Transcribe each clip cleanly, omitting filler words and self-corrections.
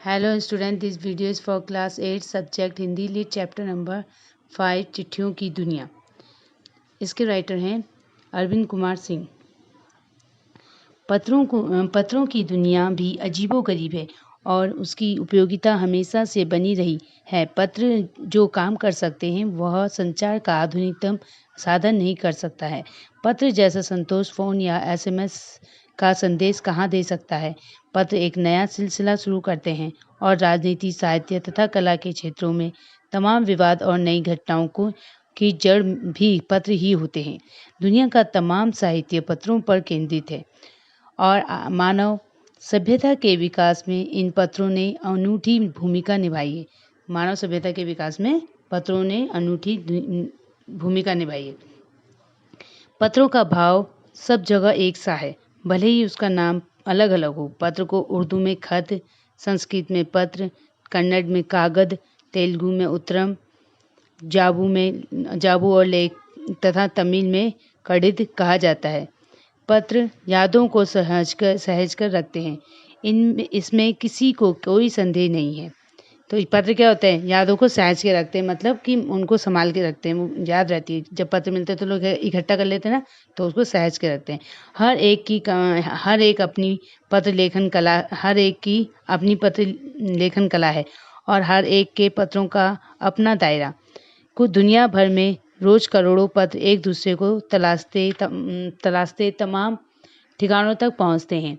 Hello student, this video is for class 8 subject Hindi lead chapter number 5 चिट्ठियों की दुनिया। इसके writer हैं अरविंद कुमार सिंह। पत्रों की दुनिया भी अजीबोगरीब है और उसकी उपयोगिता हमेशा से बनी रही है। पत्र जो काम कर सकते हैं वह संचार का आधुनिकतम साधन नहीं कर सकता है। पत्र जैसा संतोष फ़ोन या एसएमएस का संदेश कहाँ दे सकता है। पत्र एक नया सिलसिला शुरू करते हैं और राजनीति, साहित्य तथा कला के क्षेत्रों में तमाम विवाद और नई घटनाओं की जड़ भी पत्र ही होते हैं। दुनिया का तमाम साहित्य पत्रों पर केंद्रित है और मानव सभ्यता के विकास में इन पत्रों ने अनूठी भूमिका निभाई है। मानव सभ्यता के विकास में पत्रों ने अनूठी भूमिका निभाई है। पत्रों का भाव सब जगह एक सा है, भले ही उसका नाम अलग अलग हो। पत्र को उर्दू में खत, संस्कृत में पत्र, कन्नड़ में कागद, तेलुगु में उत्तरम, जाबू और लेख तथा तमिल में कड़िद कहा जाता है। पत्र यादों को सहेज कर रखते हैं। इसमें किसी को कोई संदेह नहीं है। तो पत्र क्या होता है? यादों को सहेज के रखते हैं, मतलब कि उनको संभाल के रखते हैं, वो याद रहती है। जब पत्र मिलते हैं तो लोग इकट्ठा कर लेते हैं ना, तो उसको सहेज के रखते हैं। हर एक अपनी पत्र लेखन कला है और हर एक के पत्रों का अपना दायरा। कुछ दुनिया भर में रोज करोड़ों पत्र एक दूसरे को तलाशते तमाम ठिकानों तक पहुंचते हैं।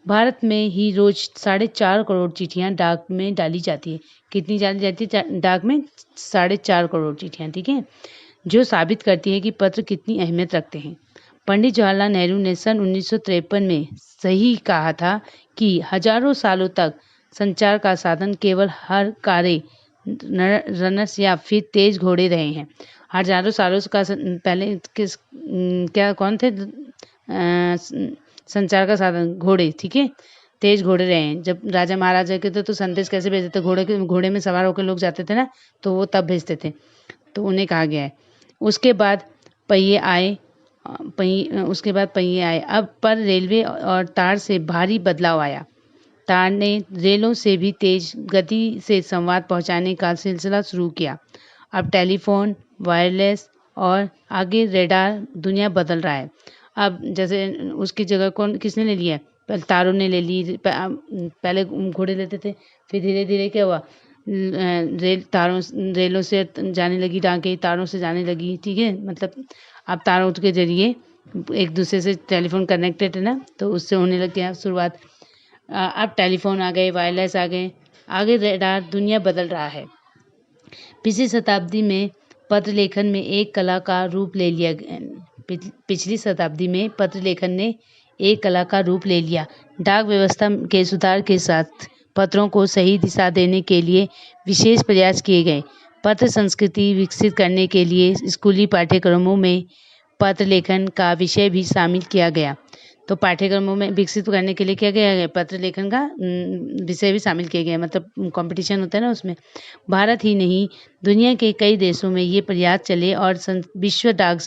भारत में ही रोज 4.5 करोड़ चिट्ठियां डाक में डाली जाती है। कितनी डाली जाती है डाक में? 4.5 करोड़ चिट्ठियां, ठीक है, जो साबित करती है कि पत्र कितनी अहमियत रखते हैं। पंडित जवाहरलाल नेहरू ने सन 1953 में सही कहा था कि हजारों सालों तक संचार का साधन केवल हर कारे रनर्स या फिर तेज घोड़े रहे हैं। हजारों सालों का पहले कौन थे संचार का साधन? घोड़े, ठीक है, तेज घोड़े रहे हैं। जब राजा महाराजा के थे तो संदेश कैसे भेजते थे? घोड़े में सवार होकर लोग जाते थे ना, तो वो तब भेजते थे, तो उन्हें कहा गया है। उसके बाद पहिए आए। अब पर रेलवे और तार से भारी बदलाव आया। तार ने रेलों से भी तेज गति से संवाद पहुंचाने का सिलसिला शुरू किया। अब टेलीफोन, वायरलेस और आगे रेडार दुनिया बदल रहा है। अब जैसे उसकी जगह किसने ले लिया? पहले तारों ने ले ली। पहले घोड़े लेते थे, फिर धीरे धीरे क्या हुआ? रेलों से जाने लगी, टाँगे तारों से जाने लगी, ठीक है। मतलब अब तारों के जरिए एक दूसरे से टेलीफोन कनेक्टेड है ना, तो उससे होने लग गया शुरुआत। अब टेलीफोन आ गए, वायरलेस आ गए, आगे रेडार, दुनिया बदल रहा है। पिछली शताब्दी में पत्र लेखन में एक कला का रूप ले लिया। पिछली शताब्दी में पत्र लेखन ने एक कला का रूप ले लिया। डाक व्यवस्था के सुधार के साथ पत्रों को सही दिशा देने के लिए विशेष प्रयास किए गए। पत्र संस्कृति विकसित करने के लिए स्कूली पाठ्यक्रमों में पत्र लेखन का विषय भी शामिल किया गया। तो पाठ्यक्रमों में विकसित करने के लिए क्या किया गया? पत्र लेखन का विषय भी शामिल किया गया, मतलब कंपटीशन होता है ना उसमें। भारत ही नहीं, दुनिया के कई देशों में ये प्रयास चले और विश्व डाक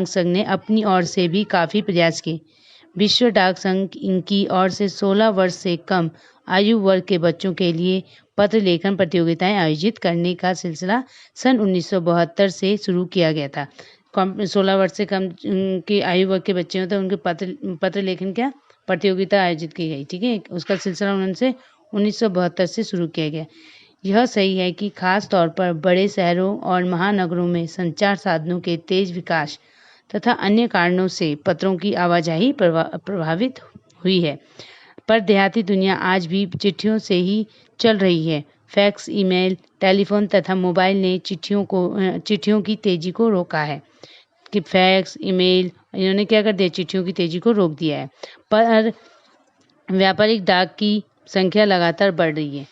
संघ ने अपनी ओर से भी काफ़ी प्रयास किए। विश्व डाक संघ इनकी ओर से 16 वर्ष से कम आयु वर्ग के बच्चों के लिए पत्र लेखन प्रतियोगिताएं आयोजित करने का सिलसिला सन 1972 से शुरू किया गया था। 16 वर्ष से कम की आयु वर्ग के बच्चे होते हैं, उनके पत्र लेखन क्या प्रतियोगिता आयोजित की गई, ठीक है। उसका सिलसिला उनसे 1972 से शुरू किया गया। यह सही है कि खास तौर पर बड़े शहरों और महानगरों में संचार साधनों के तेज विकास तथा अन्य कारणों से पत्रों की आवाजाही प्रभावित हुई है, पर देहाती दुनिया आज भी चिट्ठियों से ही चल रही है। फैक्स, ईमेल, टेलीफोन तथा मोबाइल ने चिट्ठियों की तेजी को रोका है। कि फैक्स, ईमेल, इन्होंने क्या कर दिया? चिट्ठियों की तेजी को रोक दिया है। पर व्यापारिक डाक की संख्या लगातार बढ़ रही है।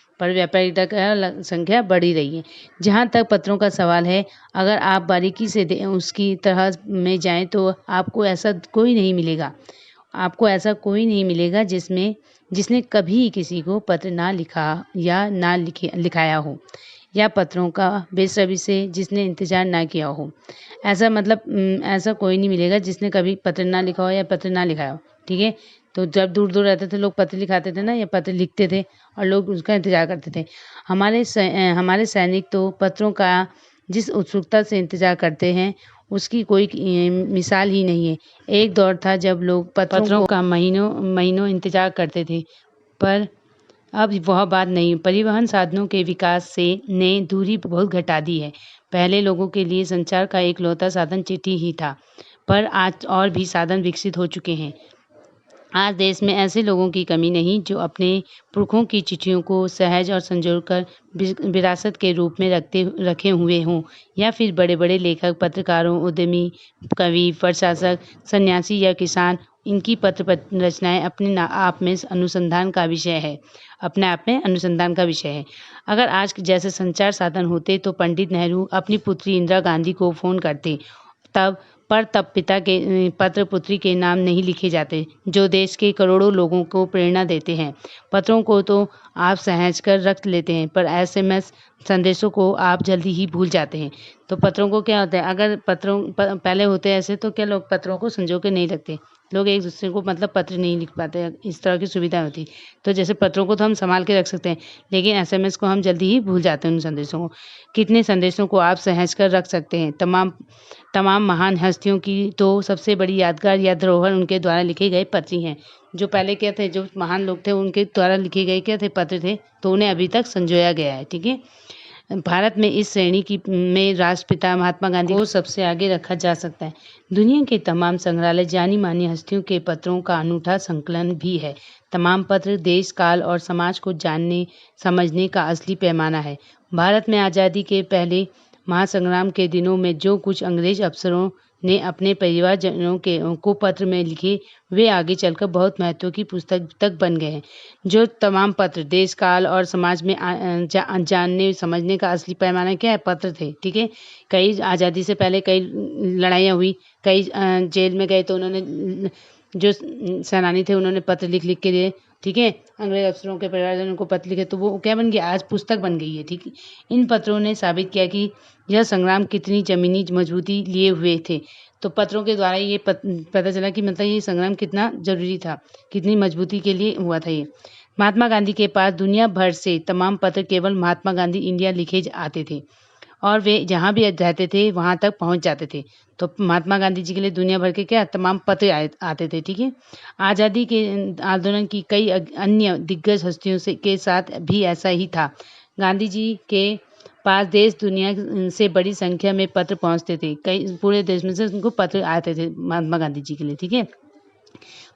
संख्या बढ़ ही रही है। जहाँ तक पत्रों का सवाल है, अगर आप बारीकी से उसकी तरह में जाएं तो आपको ऐसा कोई नहीं मिलेगा जिसने कभी किसी को पत्र ना लिखा या ना लिखाया हो, या पत्रों का बेसब्री से जिसने इंतजार ना किया हो। ऐसा कोई नहीं मिलेगा जिसने कभी पत्र ना लिखा हो या पत्र ना लिखाया हो, ठीक है। तो जब दूर-दूर रहते थे लोग पत्र लिखाते थे ना या पत्र लिखते थे और लोग उसका इंतज़ार करते थे। हमारे सैनिक तो पत्रों का जिस उत्सुकता से इंतज़ार करते हैं, उसकी कोई मिसाल ही नहीं है। एक दौर था जब लोग पत्रों का महीनों इंतज़ार करते थे, पर अब वह बात नहीं। परिवहन साधनों के विकास से ने दूरी बहुत घटा दी है। पहले लोगों के लिए संचार का एकलौता साधन चिट्ठी ही था, पर आज और भी साधन विकसित हो चुके हैं। आज देश में ऐसे लोगों की कमी नहीं जो अपने पुरखों की चिट्ठियों को सहज और संजोकर विरासत के रूप में रखे हुए हों, या फिर बड़े-बड़े लेखक, पत्रकारों, उद्यमी, कवि, प्रशासक, सन्यासी या किसान, इनकी पत्र रचनाएं अपने आप में अनुसंधान का विषय है। अगर आज जैसे संचार साधन होते तो पंडित नेहरू अपनी पुत्री इंदिरा गांधी को फ़ोन करते, तब पिता के पत्र पुत्री के नाम नहीं लिखे जाते, जो देश के करोड़ों लोगों को प्रेरणा देते हैं। पत्रों को तो आप सहेज कर रख लेते हैं, पर एसएमएस संदेशों को आप जल्दी ही भूल जाते हैं। तो पत्रों को क्या होता है, अगर पहले होते ऐसे तो क्या लोग पत्रों को संजो के नहीं रखते, लोग एक दूसरे को मतलब पत्र नहीं लिख पाते, इस तरह की सुविधा होती। तो जैसे पत्रों को तो हम संभाल के रख सकते हैं, लेकिन एसएमएस को हम जल्दी ही भूल जाते हैं उन संदेशों को। कितने संदेशों को आप सहेज कर रख सकते हैं। तमाम महान हस्तियों की तो सबसे बड़ी यादगार या धरोहर उनके द्वारा लिखे गए पत्र ही हैं। जो पहले क्या थे, जो महान लोग थे, उनके द्वारा लिखे गए क्या थे, पत्र थे, तो उन्हें अभी तक संजोया गया है। ठीक है। भारत में इस श्रेणी में राष्ट्रपिता महात्मा गांधी को सबसे आगे रखा जा सकता है। दुनिया के तमाम संग्रहालय जानी मानी हस्तियों के पत्रों का अनूठा संकलन भी है। तमाम पत्र देश, काल और समाज को जानने समझने का असली पैमाना है। भारत में आज़ादी के पहले महासंग्राम के दिनों में जो कुछ अंग्रेज अफसरों ने अपने परिवारजनों को पत्र में लिखे, वे आगे चलकर बहुत महत्व की पुस्तक तक बन गए हैं। जो तमाम पत्र देश, काल और समाज में जानने समझने का असली पैमाना क्या है, पत्र थे। ठीक है। कई आज़ादी से पहले कई लड़ाइयाँ हुई, कई जेल में गए तो उन्होंने जो सेनानी थे उन्होंने पत्र लिख के दिए। ठीक है। अंग्रेज अफसरों के परिवारजनों को पत्र लिखे तो वो क्या बन गया, आज पुस्तक बन गई है। ठीक है। इन पत्रों ने साबित किया कि यह संग्राम कितनी जमीनी मजबूती लिए हुए थे। तो पत्रों के द्वारा ये पता चला कि मतलब ये संग्राम कितना जरूरी था, कितनी मजबूती के लिए हुआ था ये। महात्मा गांधी के पास दुनिया भर से तमाम पत्र केवल महात्मा गांधी इंडिया लिखे आते थे और वे जहाँ भी रहते थे वहाँ तक पहुँच जाते थे। तो महात्मा गांधी जी के लिए दुनिया भर के क्या तमाम पत्र आते थे। ठीक है। आज़ादी के आंदोलन की कई अन्य दिग्गज हस्तियों के साथ भी ऐसा ही था। गांधी जी के पास देश दुनिया से बड़ी संख्या में पत्र पहुंचते थे। कई पूरे देश में से उनको पत्र आते थे महात्मा गांधी जी के लिए। ठीक है।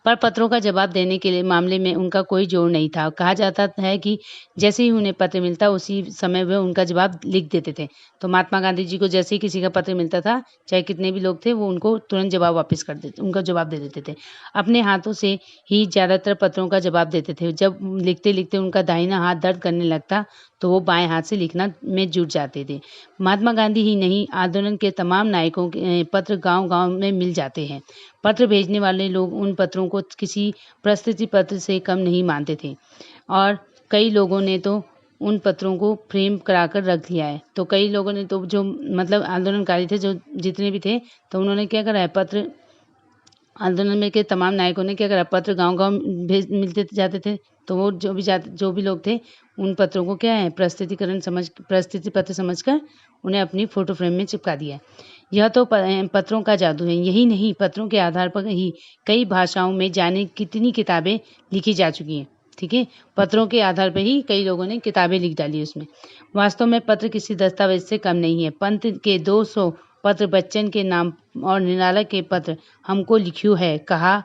पर पत्रों का जवाब देने के लिए मामले में उनका कोई जोर नहीं था। कहा जाता है कि जैसे ही उन्हें पत्र मिलता उसी समय वे उनका जवाब लिख देते थे। तो महात्मा गांधी जी को जैसे ही किसी का पत्र मिलता था, चाहे कितने भी लोग थे, वो उनको तुरंत जवाब वापस कर देते, उनका जवाब दे देते थे। अपने हाथों से ही ज़्यादातर पत्रों का जवाब देते थे। जब लिखते लिखते उनका दाहिना हाथ दर्द करने लगता तो वो बाएं हाथ से लिखना में जुट जाते थे। महात्मा गांधी ही नहीं, आंदोलन के तमाम नायकों के पत्र गांव-गांव में मिल जाते हैं। पत्र भेजने वाले लोग उन पत्रों को किसी प्रस्तुति पत्र से कम नहीं मानते थे और कई लोगों ने तो उन पत्रों को फ्रेम कराकर रख लिया है। तो कई लोगों ने तो जो मतलब आंदोलनकारी थे, जो जितने भी थे, तो उन्होंने क्या करा है, पत्र आंदोलन में के तमाम नायकों ने क्या करा, पत्र गांव-गांव भेज मिलते जाते थे। तो वो जो भी लोग थे, उन पत्रों को क्या है प्रस्तुति पत्र समझकर उन्हें अपनी फोटो फ्रेम में चिपका दिया है। यह तो पत्रों का जादू है। यही नहीं, पत्रों के आधार पर ही कई भाषाओं में जाने कितनी किताबें लिखी जा चुकी हैं। ठीक है। पत्रों के आधार पर ही कई लोगों ने किताबें लिख डाली उसमें। वास्तव में पत्र किसी दस्तावेज से कम नहीं है। पंत के 200 पत्र, बच्चन के नाम और निराला के पत्र हमको लिख्यू है कहा,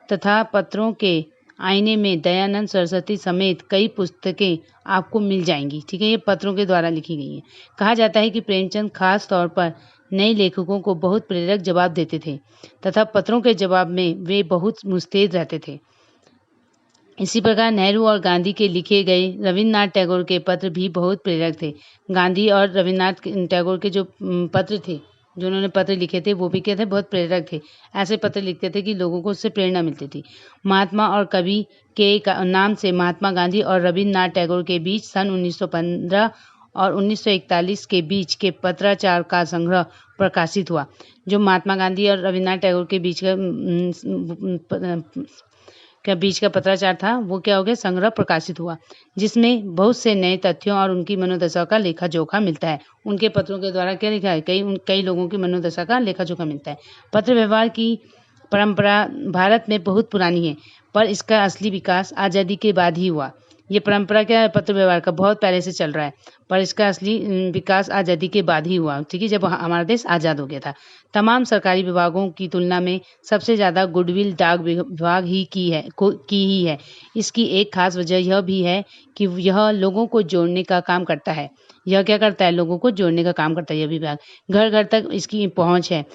तथा पत्रों के आईने में दयानंद सरस्वती समेत कई पुस्तकें आपको मिल जाएंगी। ठीक है। ये पत्रों के द्वारा लिखी गई है। कहा जाता है कि प्रेमचंद खास तौर पर नए लेखकों को बहुत प्रेरक जवाब देते थे तथा पत्रों के जवाब में वे बहुत मुस्तैद रहते थे। इसी प्रकार नेहरू और गांधी के लिखे गए रविन्द्रनाथ टैगोर के पत्र भी बहुत प्रेरक थे। गांधी और रविन्द्रनाथ टैगोर के जो पत्र थे, जो उन्होंने पत्र लिखे थे, वो भी क्या थे, बहुत प्रेरक थे। ऐसे पत्र लिखते थे कि लोगों को उससे प्रेरणा मिलती थी। महात्मा और कवि के नाम से महात्मा गांधी और रविन्द्रनाथ टैगोर के बीच सन 1915 और 1941 के बीच के पत्राचार का संग्रह प्रकाशित हुआ। जो महात्मा गांधी और रविन्द्रनाथ टैगोर के बीच का क्या बीच का पत्राचार था वो क्या हो गया, संग्रह प्रकाशित हुआ, जिसमें बहुत से नए तथ्यों और उनकी मनोदशा का लेखा जोखा मिलता है। उनके पत्रों के द्वारा क्या लिखा है, कई लोगों की मनोदशा का लेखा जोखा मिलता है। पत्र व्यवहार की परंपरा भारत में बहुत पुरानी है, पर इसका असली विकास आज़ादी के बाद ही हुआ। ये परंपरा क्या है, पत्र व्यवहार का बहुत पहले से चल रहा है, पर इसका असली विकास आज़ादी के बाद ही हुआ, ठीक है, जब हमारा देश आज़ाद हो गया था। तमाम सरकारी विभागों की तुलना में सबसे ज़्यादा गुडविल डाक विभाग ही की ही है। इसकी एक खास वजह यह भी है कि यह लोगों को जोड़ने का काम करता है। यह क्या करता है, लोगों को जोड़ने का काम करता है यह विभाग। घर घर तक इसकी पहुँच है।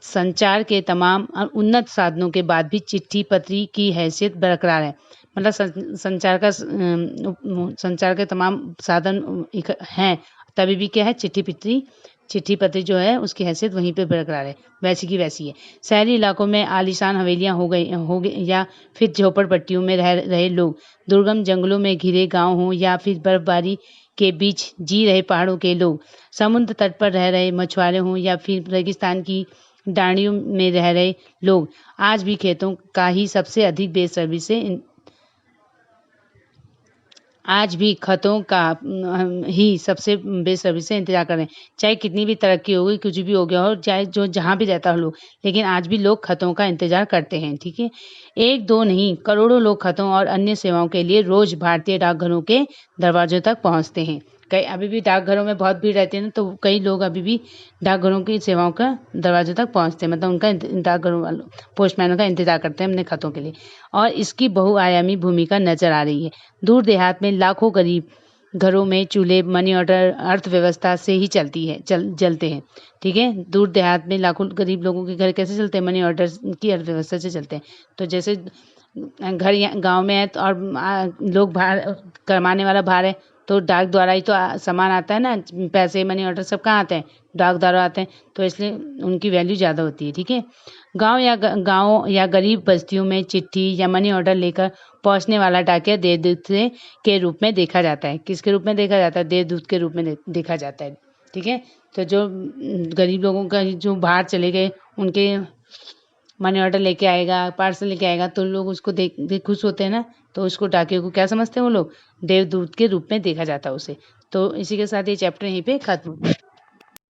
संचार के तमाम उन्नत साधनों के बाद भी चिट्ठी पत्री की हैसियत बरकरार है। मतलब संचार के तमाम साधन हैं, तभी भी क्या है, चिट्ठी पत्री जो है उसकी हैसियत वहीं पे बरकरार है, वैसी की वैसी है। शहरी इलाकों में आलीशान हवेलियां हो गई या फिर झोपड़पट्टियों में रह रहे लोग, दुर्गम जंगलों में घिरे गांव हों या फिर बर्फबारी के बीच जी रहे पहाड़ों के लोग, समुद्र तट पर रह रहे मछुआरे हों या फिर रेगिस्तान की डांडियों में रह रहे लोग, आज भी खेतों का ही सबसे अधिक बेसब्री से आज भी खतों का ही सबसे बेसब्री से इंतजार कर रहे हैं। चाहे कितनी भी तरक्की हो गई, कुछ भी हो गया हो, चाहे जो जहाँ भी रहता हो लोग, लेकिन आज भी लोग खतों का इंतजार करते हैं, ठीक है। एक दो नहीं, करोड़ों लोग खतों और अन्य सेवाओं के लिए रोज भारतीय डाकघरों के दरवाजों तक पहुँचते हैं। कई अभी भी डाकघरों में बहुत भीड़ रहती है ना, तो कई लोग अभी भी डाकघरों की सेवाओं का दरवाजे तक पहुँचते हैं, मतलब उनका डाकघरों वालों पोस्टमैनों का इंतजार करते हैं अपने खतों के लिए। और इसकी बहुआयामी भूमिका नजर आ रही है। दूर देहात में लाखों गरीब घरों में चूल्हे मनी ऑर्डर अर्थव्यवस्था से ही चलते हैं, ठीक है। दूर देहात में लाखों गरीब लोगों के घर कैसे चलते हैं, मनी ऑर्डर की अर्थव्यवस्था से चलते हैं। तो जैसे घर गांव में है तो और लोग बाहर कमाने वाला बाहर है, तो डाक द्वारा ही तो सामान आता है ना, पैसे मनी ऑर्डर सब कहाँ आते हैं, डाक द्वारा आते हैं, तो इसलिए उनकी वैल्यू ज़्यादा होती है, ठीक है। गांव या गरीब बस्तियों में चिट्ठी या मनी ऑर्डर लेकर पहुंचने वाला डाकिया देवदूत के रूप में देखा जाता है। किसके रूप में देखा जाता है, देवदूत के रूप में देखा जाता है, ठीक है। तो जो गरीब लोगों का जो बाहर चले गए, उनके मनी ऑर्डर लेके आएगा, पार्सल लेके आएगा, तो लोग उसको देख खुश होते हैं ना, तो उसको डाकियों को क्या समझते हैं वो लोग, देवदूत के रूप में देखा जाता है उसे। तो इसी के साथ ये चैप्टर यहीं पे खत्म।